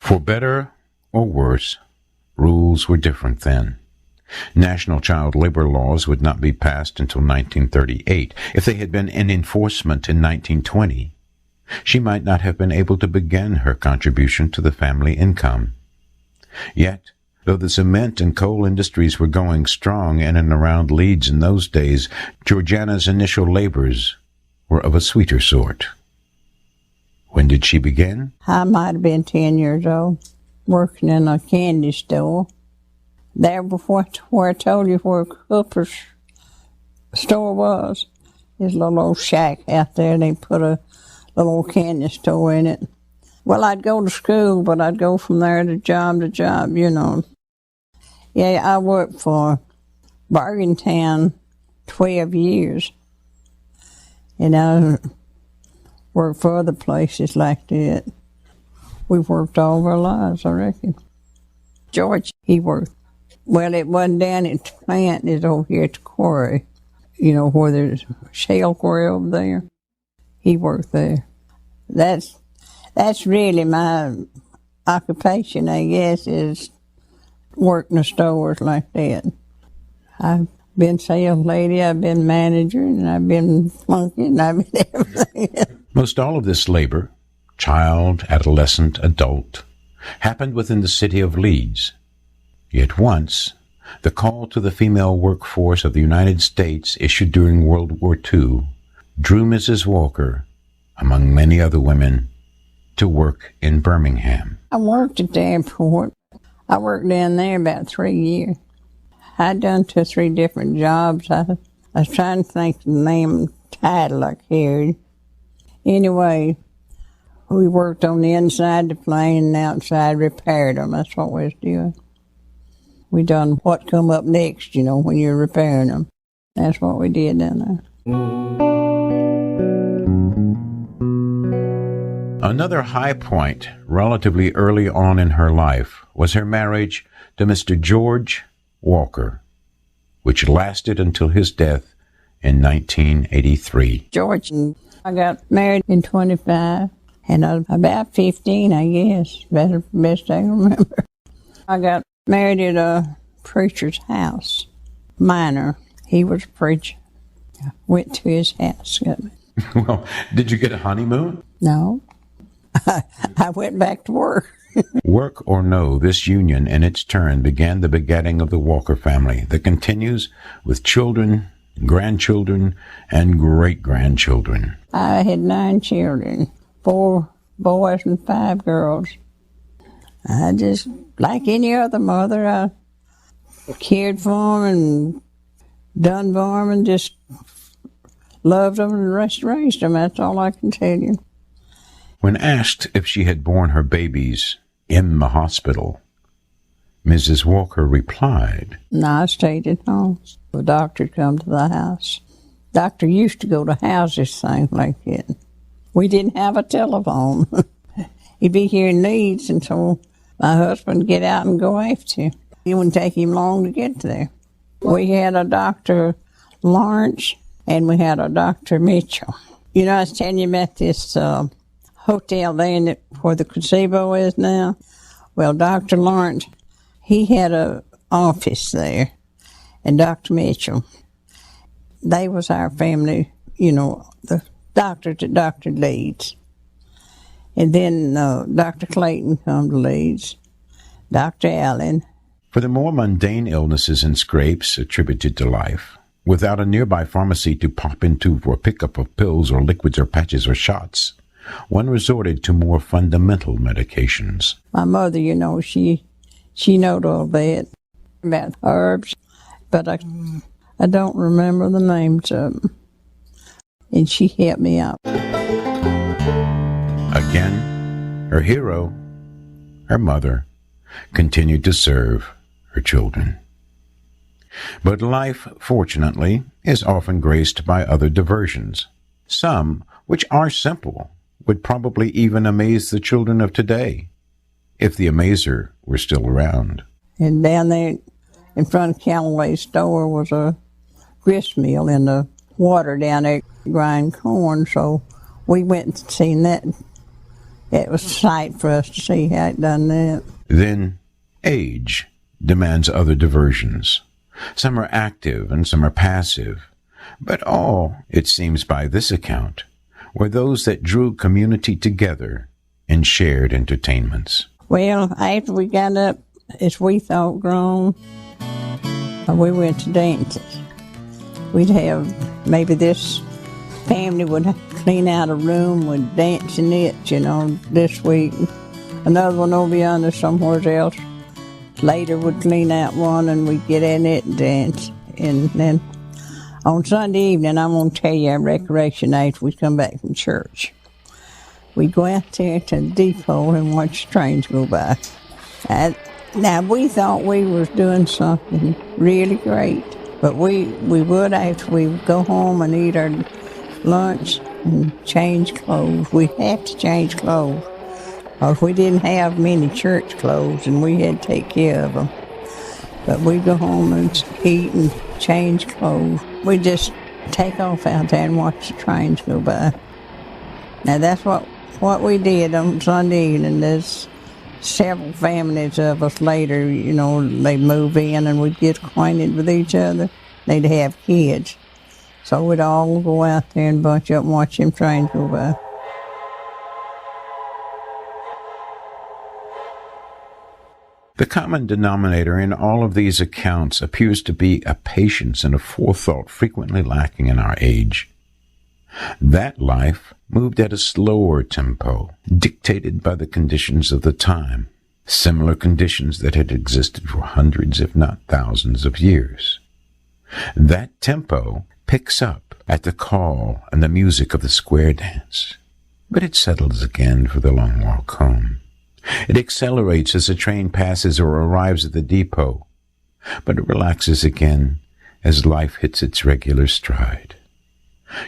For better or worse, rules were different then. National child labor laws would not be passed until 1938. If they had been in enforcement in 1920, she might not have been able to begin her contribution to the family income. Yet, though the cement and coal industries were going strong in and around Leeds in those days, Georgiana's initial labors were of a sweeter sort. When did she begin? I might have been 10 years old, working in a candy store. There before where I told you where Cooper's store was, there's a little old shack out there, and they put a little old candy store in it. Well, I'd go to school, but I'd go from there to job, you know. Yeah, I worked for Bergentown 12 years. And I worked for other places like that. We worked all of our lives, I reckon. George, he worked. Well, it wasn't down at the plant, it's over here at the quarry. You know, where there's a shale quarry over there. He worked there. That's really my occupation, I guess, is working the stores like that. I've been sales lady, I've been manager, and I've been flunky, and I've been everything. Most all of this labor, child, adolescent, adult, happened within the city of Leeds. Yet once, the call to the female workforce of the United States issued during World War II drew Mrs. Walker, among many other women, to work in Birmingham. I worked at the airport. I worked down there about 3 years. I'd done 2 or 3 different jobs. I was trying to think of the name and title I carried. Anyway, we worked on the inside of the plane and outside repaired them. That's what we was doing. We done what come up next, you know, when you're repairing them. That's what we did down there. Another high point relatively early on in her life was her marriage to Mr. George Walker, which lasted until his death in 1983. George and I got married in 25, and I was about 15, I guess. Best I can remember. I got married at a preacher's house. Minor. He was a preacher. I went to his house. Well, did you get a honeymoon? No. I went back to work. Work or no, this union in its turn began the begetting of the Walker family that continues with children, grandchildren, and great-grandchildren. I had 9 children, 4 boys and 5 girls. I just, like any other mother, I cared for them and done for them and just loved them and raised them. That's all I can tell you. When asked if she had borne her babies in the hospital, Mrs. Walker replied, No, I stayed at home. The doctor would come to the house. Doctor used to go to houses, things like that. We didn't have a telephone. He'd be here in Leeds until my husband would get out and go after him. It wouldn't take him long to get there. We had a Dr. Lawrence and we had a Dr. Mitchell. You know, I was telling you about this hotel there where the gazebo is now. Well, Dr. Lawrence, he had an office there, and Dr. Mitchell, they was our family, you know, the doctor to Dr. Leeds. And then Dr. Clayton come to Leeds, Dr. Allen. For the more mundane illnesses and scrapes attributed to life, without a nearby pharmacy to pop into for a pickup of pills or liquids or patches or shots, one resorted to more fundamental medications. My mother, you know, she knowed all that about herbs, but I don't remember the names of them. And she helped me out. Again, her hero, her mother, continued to serve her children. But life, fortunately, is often graced by other diversions, some which are simple, would probably even amaze the children of today, if the amazer were still around. And down there in front of Callaway's store was a grist mill in the water down there to grind corn, so we went and seen that It was a sight for us to see how it done that. Then, age demands other diversions. Some are active and some are passive, but all, it seems by this account, were those that drew community together in shared entertainments. Well, after we got up, as we thought grown, we went to dances. We'd have, maybe this family would clean out a room with dancing it, this week. Another one over yonder somewhere else. Later would clean out one and we'd get in it and dance. And then on Sunday evening, I'm going to tell you our recreation after we come back from church. We'd go out there to the depot and watch trains go by. Now, we thought we was doing something really great, but we would, after we would go home and eat our lunch and change clothes. We had to change clothes, because we didn't have many church clothes, and we had to take care of them. But we'd go home and eat and change clothes. We'd just take off out there and watch the trains go by. Now, that's what we did on Sunday evening. There's several families of us later, they'd move in and we'd get acquainted with each other. They'd have kids. So we'd all go out there and bunch up and watch them trains go by. The common denominator in all of these accounts appears to be a patience and a forethought frequently lacking in our age. That life moved at a slower tempo, dictated by the conditions of the time, similar conditions that had existed for hundreds, if not thousands, of years. That tempo picks up at the call and the music of the square dance, but it settles again for the long walk home. It accelerates as the train passes or arrives at the depot, but it relaxes again as life hits its regular stride.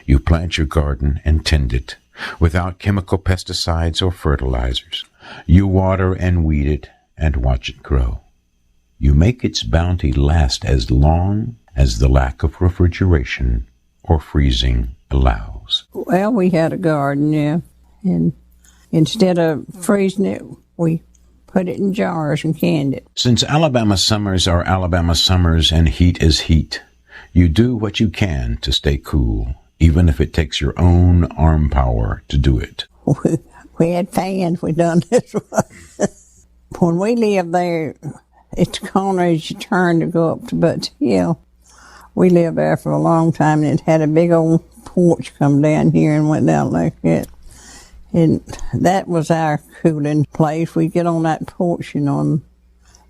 You plant your garden and tend it without chemical pesticides or fertilizers. You water and weed it and watch it grow. You make its bounty last as long as the lack of refrigeration or freezing allows. Well, we had a garden, yeah, and instead of freezing it, we put it in jars and canned it. Since Alabama summers are Alabama summers and heat is heat, you do what you can to stay cool, even if it takes your own arm power to do it. We had fans. We done this one. When we lived there, it's the corner as you turn to go up to Butts Hill. We lived there for a long time, and it had a big old porch come down here and went down like that. And that was our cooling place. We'd get on that porch, and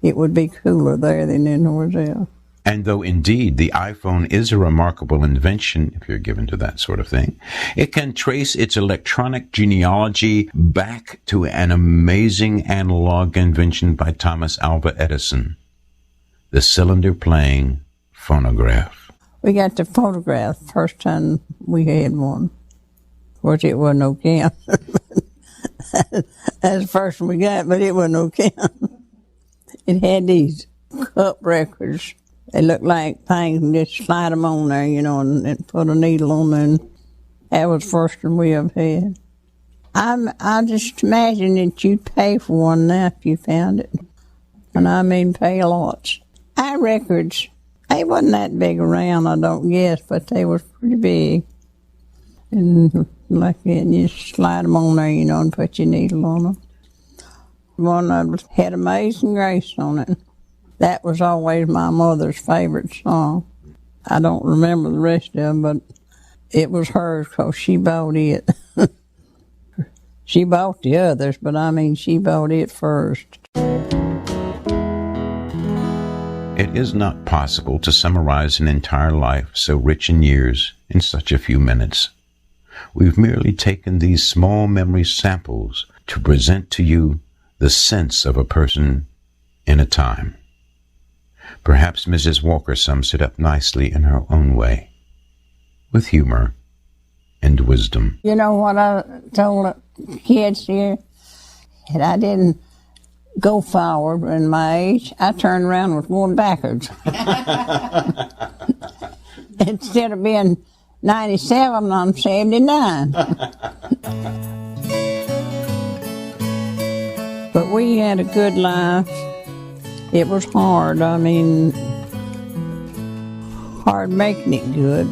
it would be cooler there than indoors else. And though indeed the iPhone is a remarkable invention, if you're given to that sort of thing, it can trace its electronic genealogy back to an amazing analog invention by Thomas Alva Edison, the cylinder-playing phonograph. We got the photograph the first time we had one. Of course, it wasn't no count. That's the first one we got, but it wasn't no count. It had these cup records. They looked like things, and just slide them on there, and put a needle on there. And that was the first one we ever had. I just imagine that you'd pay for one now if you found it. And I mean pay lots. Our records, they wasn't that big around, I don't guess, but they was pretty big. And like that, and you slide them on there, and put your needle on them. One of them had Amazing Grace on it. That was always my mother's favorite song. I don't remember the rest of them, but it was hers because she bought it. She bought the others, but she bought it first. It is not possible to summarize an entire life so rich in years in such a few minutes. We've merely taken these small memory samples to present to you the sense of a person in a time. Perhaps Mrs. Walker sums it up nicely in her own way, with humor and wisdom. You know what I told the kids here? That I didn't go forward in my age. I turned around and was going backwards. Instead of being 97, I'm 79. But we had a good life. It was hard. I mean, hard making it good.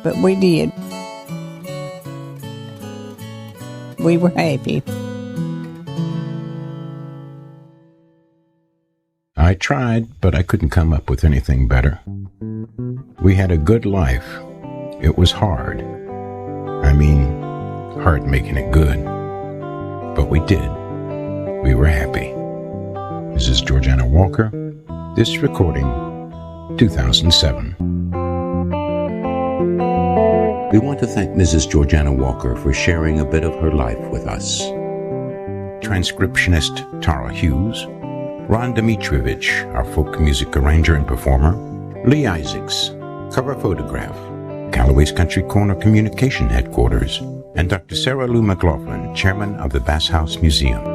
But we did. We were happy. I tried, but I couldn't come up with anything better. We had a good life. It was hard. I mean, hard making it good. But we did. We were happy. Mrs. Georgiana Walker, this recording, 2007. We want to thank Mrs. Georgiana Walker for sharing a bit of her life with us. Transcriptionist Tara Hughes, Ron Dimitrievich, our folk music arranger and performer, Lee Isaacs, cover photograph, Callaway's Country Corner Communication Headquarters, and Dr. Sarah Lou McLaughlin, chairman of the Bass House Museum.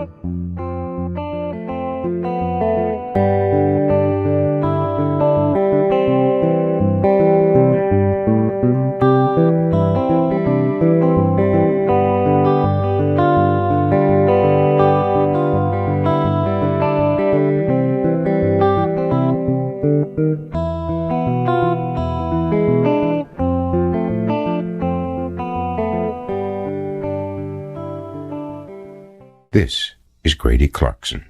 This is Grady Clarkson.